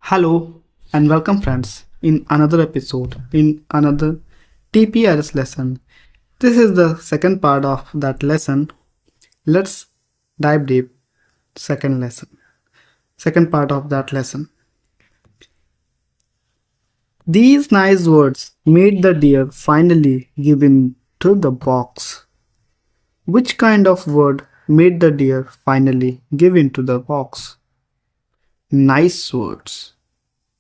Hello and welcome, friends, in another episode, in another TPRS lesson. This is the second part of that lesson. Let's dive deep. Second lesson, second part of that lesson. These nice words made the deer finally give in to the box. Which kind of word made the deer finally give in to the box? Nice words.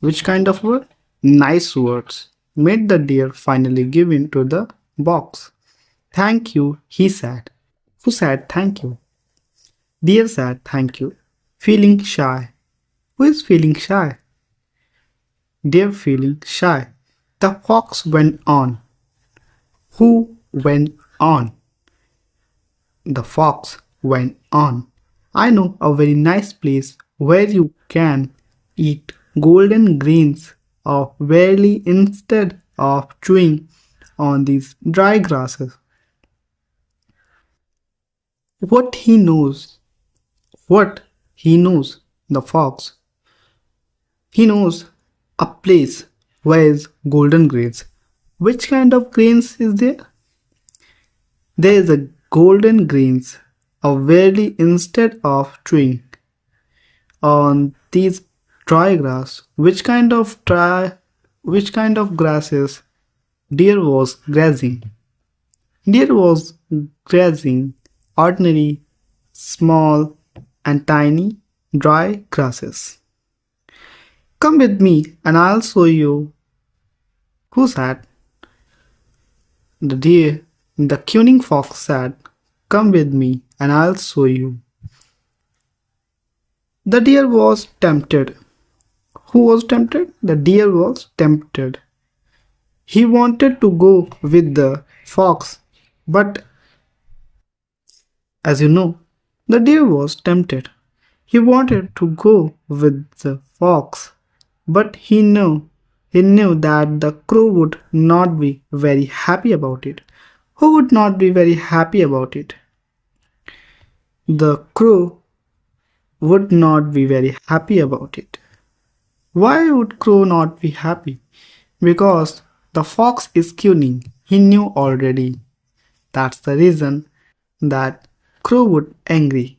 Which kind of word? Nice words made the deer finally give in to the box. Thank you, he said. Who said thank you? Deer said thank you, feeling shy. Who is feeling shy? Deer feeling shy. The fox went on. Who went on? The fox went on. I know a very nice place where you can eat golden grains of barley instead of chewing on these dry grasses. What he knows, what he knows, the fox. He knows a place where is golden grains. Which kind of grains is there? There is a golden grains of barley instead of chewing on these dry grass. Which kind of grasses deer was grazing? Deer was grazing ordinary, small and tiny dry grasses. Come with me and I'll show you. Who said? The deer. The cunning fox said, come with me and I'll show you. The deer was tempted. Who was tempted? The deer was tempted. He wanted to go with the fox, but as you know, the deer was tempted. He wanted to go with the fox, but he knew that the crow would not be very happy about it. Who would not be very happy about it? The crow would not be very happy about it. Why would crow not be happy? Because the fox is cunning. He knew already. That's the reason that crow would angry.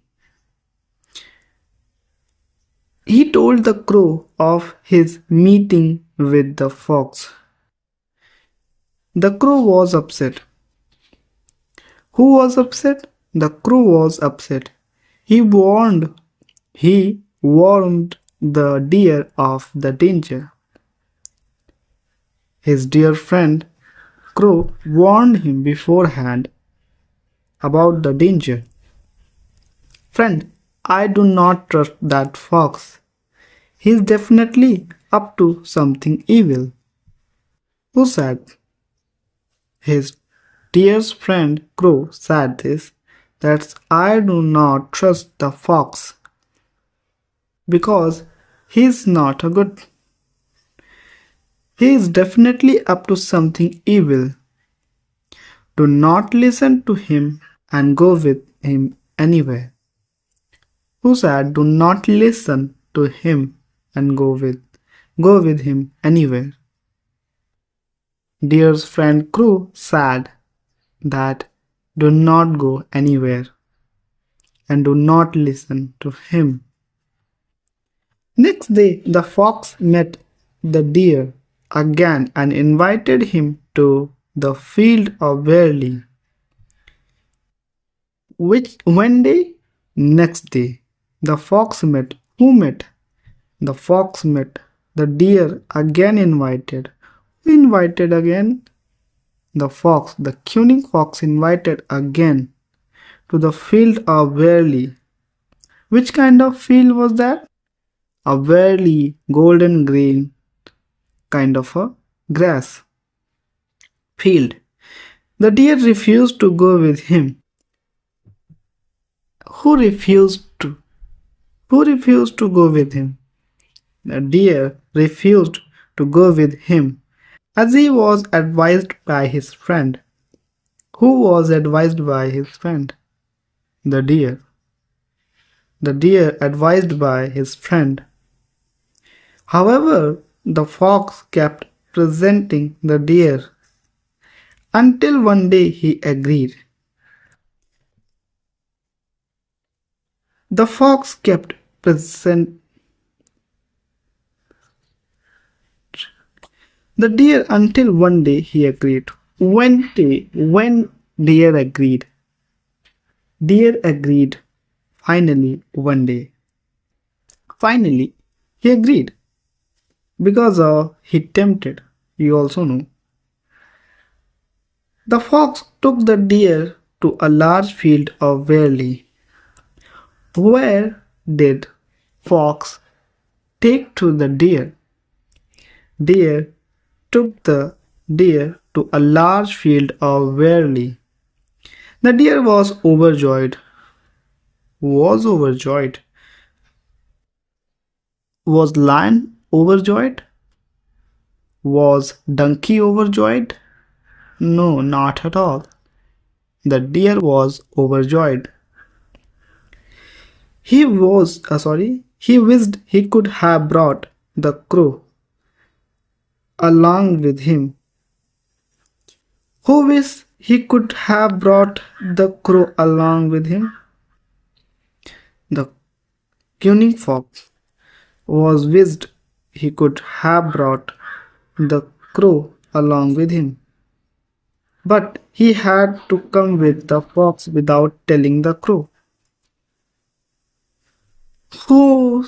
He told the crow of his meeting with the fox. The crow was upset. Who was upset? The crow was upset. He warned the deer of the danger. His dear friend Crow warned him beforehand about the danger. Friend, I do not trust that fox. He is definitely up to something evil. Who said? His dearest friend Crow said this, that I do not trust the fox because he is not a good. He is definitely up to something evil. Do not listen to him and go with him anywhere. Who said do not listen to him and go with him anywhere? Dear's friend Crow said that do not go anywhere and do not listen to him. Next day, the fox met the deer again and invited him to the field of barley. One day? Next day, the fox met. Who met? The fox met. The deer again invited. Who invited again? The fox. The cunning fox invited again to the field of barley. Which kind of field was that? A barley, golden grain kind of a grass field. The deer refused to go with him. Who refused to go with him? The deer refused to go with him as he was advised by his friend. Who was advised by his friend? The deer. The deer advised by his friend. However, the fox kept presenting the deer until one day he agreed. The fox kept present the deer until one day he agreed. When deer agreed finally one day. Finally, he agreed because he tempted. You also know. The fox took the deer to a large field of barley. Where did fox take to the deer? Deer took the deer to a large field of barley. The deer was overjoyed. Was overjoyed. Was lion overjoyed? Was donkey overjoyed? No, not at all. The deer was overjoyed. He wished he could have brought the crow along with him. Who wished he could have brought the crow along with him? The cunning fox was wished he could have brought the crow along with him. But he had to come with the fox without telling the crow. Who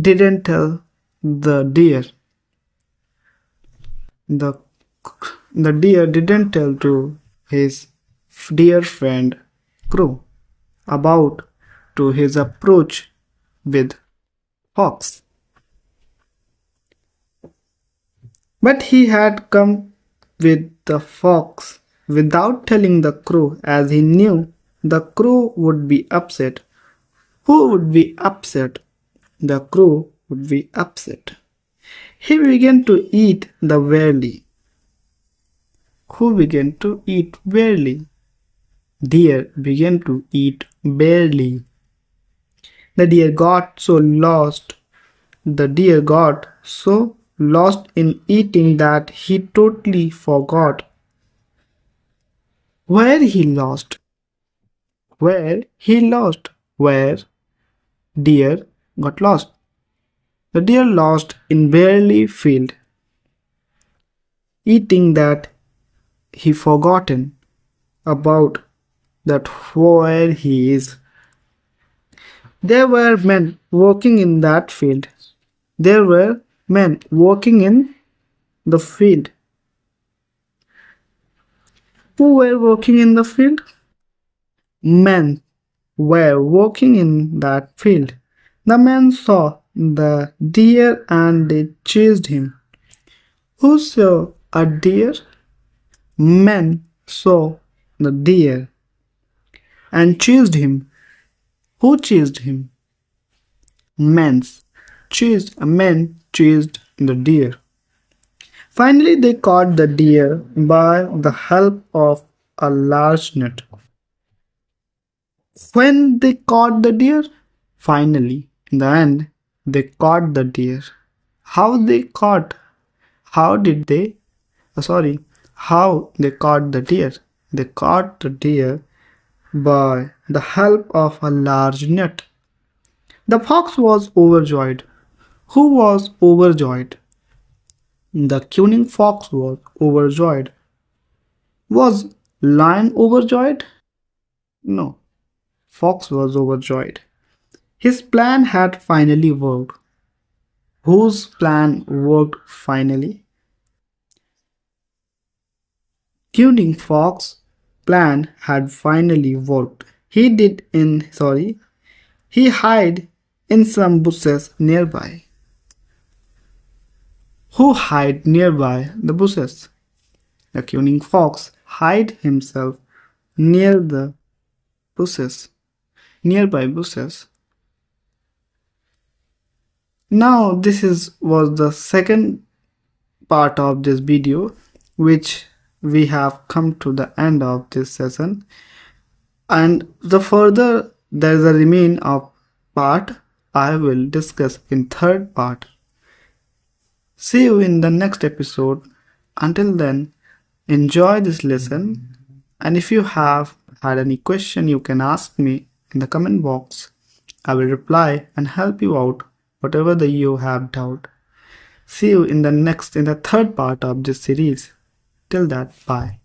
didn't tell the deer? The, the deer didn't tell to his dear friend crow about to his approach with fox. But he had come with the fox without telling the crow, as he knew the crow would be upset. Who would be upset? The crow would be upset. He began to eat the barley. Who began to eat barley? Deer began to eat barley. The deer got so lost. The deer got so lost in eating that he totally forgot where he lost. Where he lost. Where deer got lost. The deer lost in barley field, eating that he forgotten about that where he is. There were men working in that field. There were men working in the field. Who were working in the field? Men were working in that field. The men saw the deer and they chased him. Who saw a deer? Men saw the deer and chased him. Who chased him? Men chased the deer. Finally, they caught the deer by the help of a large net. When they caught the deer, finally, in the end, they caught the deer. How they caught? How did they? How they caught the deer? They caught the deer by the help of a large net. The fox was overjoyed. Who was overjoyed? The cunning fox was overjoyed. Was lion overjoyed? No, fox was overjoyed. His plan had finally worked. Whose plan worked finally? Cunning fox plan had finally worked. He hid in some bushes nearby. Who hid nearby the bushes? The cunning fox hid himself near the bushes, nearby bushes. Now was the second part of this video, which we have come to the end of this session, and there is a remain of part I will discuss in third part. See you in the next episode. Until then, enjoy this lesson. And if you have had any question, you can ask me in the comment box. I will reply and help you out whatever the you have doubt. See you in the third part of this series. Till that, bye.